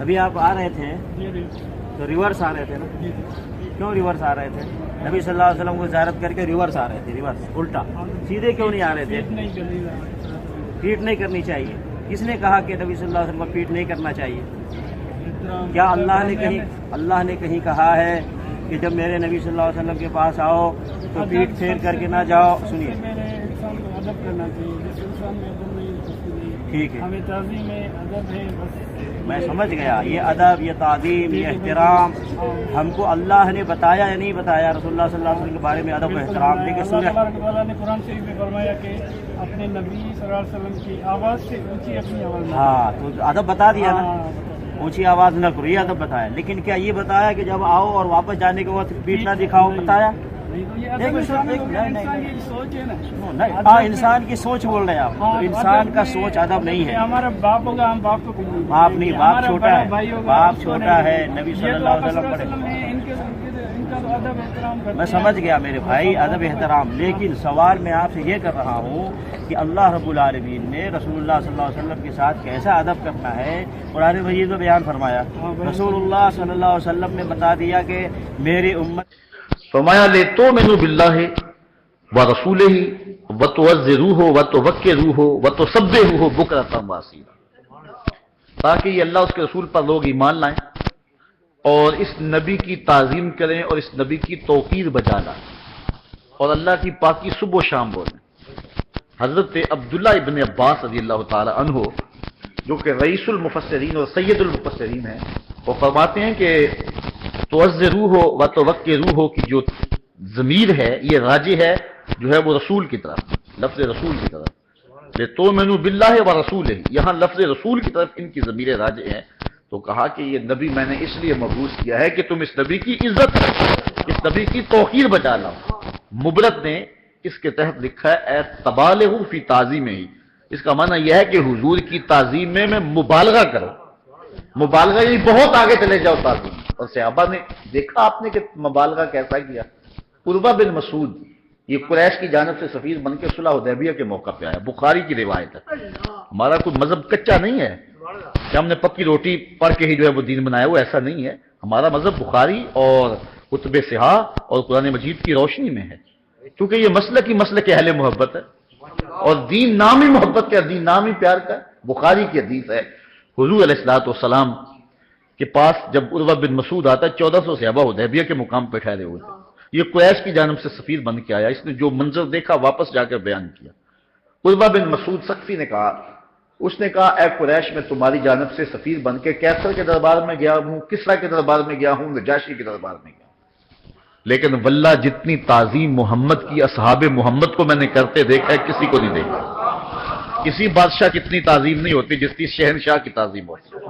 ابھی آپ آ رہے تھے تو ریورس آ رہے تھے نا؟ کیوں ریورس آ رہے تھے؟ نبی صلی اللہ علیہ وسلم کو زیارت کر کے ریورس آ رہے تھے، ریورس الٹا، سیدھے کیوں نہیں آ رہے تھے؟ پیٹ نہیں کرنی چاہیے۔ کس نے کہا کہ نبی صلی اللہ علیہ وسلم کو پیٹ نہیں کرنا چاہیے؟ کیا اللہ نے کہیں کہا ہے کہ جب میرے نبی صلی اللہ علیہ وسلم کے پاس آؤ تو پیٹ پھیر کر کے نہ جاؤ؟ سنیے، ٹھیک ہے، میں سمجھ گیا، یہ ادب، یہ تعظیم، یہ احترام ہم کو اللہ نے بتایا یا نہیں بتایا رسول اللہ صلی اللہ علیہ وسلم کے بارے میں ادب و احترام؟ دیکھیں سورہ اللہ نے قرآن شریف میں فرمایا کہ اپنے نبی صلی اللہ علیہ وسلم کی آواز سے اونچی اپنی آواز میں، ہاں تو ادب بتا دیا نا، اونچی آواز نہ کرو، یہ ادب بتایا۔ لیکن کیا یہ بتایا کہ جب آؤ اور واپس جانے کے وقت پیٹ نہ دکھاؤ؟ بتایا؟ انسان کی سوچ بول رہے ہیں آپ، انسان کا سوچ ادب نہیں ہے۔ ہمارا باپ ہوگا، ہم باپ کو باپ نہیں، باپ چھوٹا ہے، باپ چھوٹا ہے، نبی صلی اللہ علیہ وسلم بڑے۔ میں سمجھ گیا میرے بھائی، ادب احترام، لیکن سوال میں آپ سے یہ کر رہا ہوں کہ اللہ رب العالمین نے رسول اللہ صلی اللہ علیہ وسلم کے ساتھ کیسا ادب کرنا ہے قرآن مجید میں بیان فرمایا۔ رسول اللہ صلی اللہ علیہ وسلم نے بتا دیا کہ میری امت، فرمایا لِتُؤْمِنُوا بِاللَّهِ وَرَسُولِهِ وَتُعَزِّرُوهُ وَتُوَقِّرُوهُ وَتُسَبِّحُوهُ بُكْرَةً وَأَصِيلًا، تاکہ یہ اللہ اس کے رسول پر لوگ ایمان لائیں اور اس نبی کی تعظیم کریں اور اس نبی کی توقیر بجا لائیں اور اللہ کی پاکی صبح و شام بولیں۔ حضرت عبداللہ ابن عباس رضی اللہ تعالی عنہ، جو کہ رئیس المفسرین اور سید المفسرین ہیں، وہ فرماتے ہیں کہ تعزروہ و توقروہ کی جو ضمیر ہے یہ راجع ہے جو ہے وہ رسول کی طرف، لفظ رسول کی طرف، لِتُؤْمِنُوا بِاللَّهِ وَرَسُولِهِ، یہاں لفظ رسول کی طرف ان کی ضمیر راجع ہے۔ تو کہا کہ یہ نبی میں نے اس لیے مبعوث کیا ہے کہ تم اس نبی کی عزت کرو، اس نبی کی توقیر بجا لاؤ۔ مبرد نے اس کے تحت لکھا ہے اے تبالغ فی تعظیمہ، اس کا معنی یہ ہے کہ حضور کی تعظیم میں مبالغہ کرو، مبالغہ یعنی بہت آگے چلے جاؤ تعظیم۔ اور صحابہ نے دیکھا آپ نے کہ مبالغہ کیسا کیا۔ عروہ بن مسعود یہ قریش کی جانب سے سفیر بن کے صلح حدیبیہ کے موقع پہ آیا، بخاری کی روایت ہے۔ ہمارا کوئی مذہب کچا نہیں ہے کہ ہم نے پکی روٹی پڑھ کے ہی جو ہے وہ دین بنایا، وہ ایسا نہیں ہے۔ ہمارا مذہب بخاری اور کتب صحاح اور قرآن مجید کی روشنی میں ہے، کیونکہ یہ مسلک ہی مسلک اہل محبت ہے، اور دین نام ہی محبت کا، دین نام ہی پیار کا۔ بخاری کی حدیث ہے، حضور علیہ السلام کے پاس جب عروہ بن مسعود آتا ہے، 1400 صحابہ حدیبیہ کے مقام پہ ٹھہرے ہوئے تھے، یہ قریش کی جانب سے سفیر بن کے آیا، اس نے جو منظر دیکھا واپس جا کر بیان کیا۔ عروہ بن مسعود ثقفی نے کہا، اس نے کہا اے قریش، میں تمہاری جانب سے سفیر بن کے کیسر کے دربار میں گیا ہوں، کسریٰ کے دربار میں گیا ہوں، نجاشی کے دربار میں گیا ہوں، لیکن واللہ جتنی تعظیم محمد کی اصحاب محمد کو میں نے کرتے دیکھا ہے کسی کو نہیں دیکھا۔ کسی بادشاہ کی اتنی تعظیم نہیں ہوتی جتنی شہنشاہ کی تعظیم ہوتی ہے۔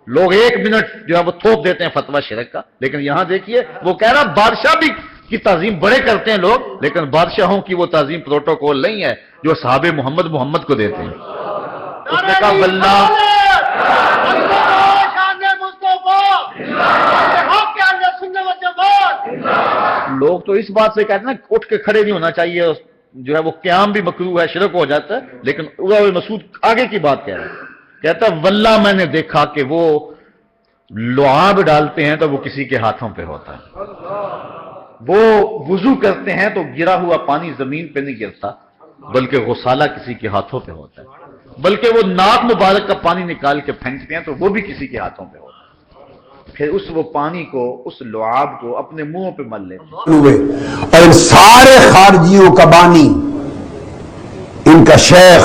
لوگ ایک منٹ جو ہے وہ تھوپ دیتے ہیں فتویٰ شرک کا، لیکن یہاں دیکھیے وہ کہہ رہا بادشاہ بھی کی تعظیم بڑے کرتے ہیں لوگ، لیکن بادشاہوں کی وہ تعظیم پروٹوکول نہیں ہے جو صحابہ محمد کو دیتے ہیں۔ اس نے کہا واللہ لوگ تو اس بات سے کہتے ہیں اٹھ کے کھڑے نہیں ہونا چاہیے، جو ہے وہ قیام بھی مکروہ ہے، شرک ہو جاتا ہے، لیکن عروہ بن مسعود آگے کی بات کہہ رہا ہے، کہتا ہے واللہ میں نے دیکھا کہ وہ لعاب ڈالتے ہیں تو وہ کسی کے ہاتھوں پہ ہوتا ہے، وہ وضو کرتے ہیں تو گرا ہوا پانی زمین پہ نہیں گرتا بلکہ غسالہ کسی کے ہاتھوں پہ ہوتا ہے، بلکہ وہ ناک مبارک کا پانی نکال کے پھینکتے ہیں تو وہ بھی کسی کے ہاتھوں پہ ہوتا ہے، پھر وہ پانی کو، اس لعاب کو اپنے منہ پہ مل لیتے ہیں۔ اور ان سارے خارجیوں کا بانی، ان کا شیخ،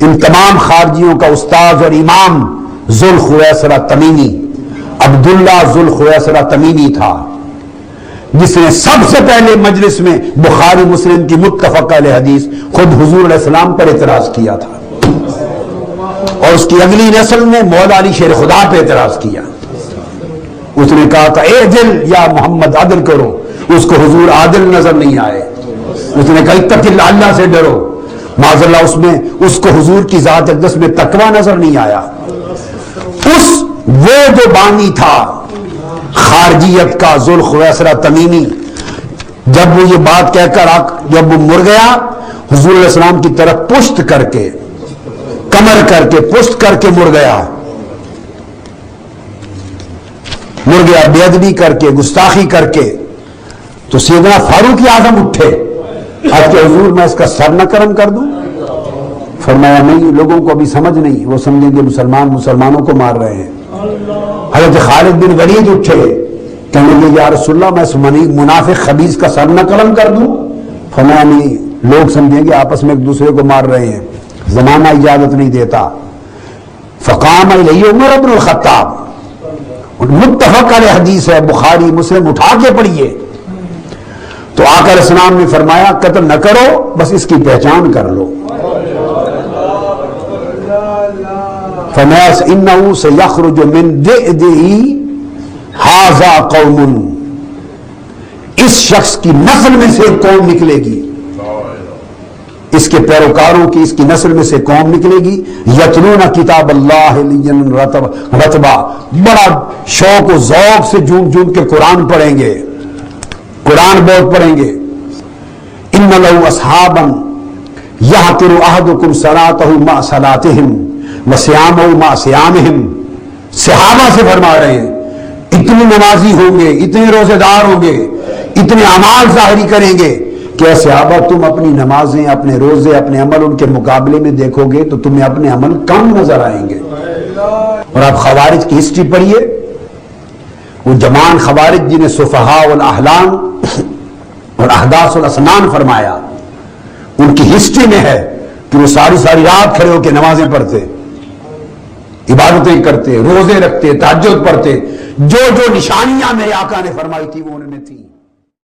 ان تمام خارجیوں کا استاذ اور امام ذوالخویسرہ تمیمی، عبداللہ ذوالخویسرہ تمیمی تھا، جس نے سب سے پہلے مجلس میں بخاری مسلم کی متفق علیہ حدیث خود حضور علیہ السلام پر اعتراض کیا تھا، اور اس کی اگلی نسل نے مولا علی شیر خدا پہ اعتراض کیا۔ اس نے کہا تھا اعدل یا محمد، عدل کرو، اس کو حضور عادل نظر نہیں آئے۔ اس نے کہا اتق اللہ، اللہ سے ڈرو، معاذ اللہ اس کو حضور کی ذات اقدس میں تقویٰ نظر نہیں آیا۔ وہ جو بانی تھا خارجیت کا ذوالخویسرہ تمیمی، جب وہ یہ بات کہہ کر جب وہ مر گیا، حضور علیہ السلام کی طرف پشت کر کے، کمر کر کے، پشت کر کے مر گیا، مر گیا بے ادبی کر کے، گستاخی کر کے، تو سیدنا فاروق اعظم اٹھے، اب کہ حضور میں اس کا سر نہ کرم کر دوں؟ فرمایا نہیں، لوگوں کو ابھی سمجھ نہیں، وہ سمجھیں گے مسلمان مسلمانوں کو مار رہے ہیں۔ حضرت خالد بن ولید اٹھے، کہنے لگے یا رسول اللہ میں اس منافق خبیث کا سر نہ قلم کر دوں؟ فرمایا نہیں، لوگ سمجھیں گے آپس میں ایک دوسرے کو مار رہے ہیں، زمانہ اجازت نہیں دیتا۔ فقام الیہ عمر بن الخطاب، متفق علیہ حدیث ہے، بخاری مسلم، اٹھا کے پڑھیے۔ تو آقا علیہ السلام نے فرمایا قتل نہ کرو، بس اس کی پہچان کر لو۔ فرمایا انہ سیخرج من دئدئ ھذا قوم، اس شخص کی نسل میں سے ایک قوم نکلے گی، اس کے پیروکاروں کی، اس کی نسل میں سے قوم نکلے گی، یتلون کتاب اللہ رتبا، بڑا شوق و ذوق سے جھوم جھوم کے قرآن پڑھیں گے، قرآن بہت پڑھیں گے۔ ان لہ اصحابا یحقر احدکم صلاتہ مع صلاتہم وصیامہ مع صیامہم، صحابہ سے فرما رہے ہیں اتنے نمازی ہوں گے، اتنے روزے دار ہوں گے، اتنے اعمال ظاہری کریں گے کہ اے صحابہ تم اپنی نمازیں، اپنے روزے، اپنے عمل ان کے مقابلے میں دیکھو گے تو تمہیں اپنے عمل کم نظر آئیں گے۔ اور آپ خوارج کی ہسٹری پڑھیے، وہ جوان خوارج جنہیں صفحاء والاحلام اور احداث الاسنان فرمایا، ان کی ہسٹری میں ہے کہ وہ ساری ساری رات کھڑے ہو کے نمازیں پڑھتے، عبادتیں کرتے، روزے رکھتے، تہجد پڑھتے، جو جو نشانیاں میرے آقا نے فرمائی تھی وہ ان میں تھیں۔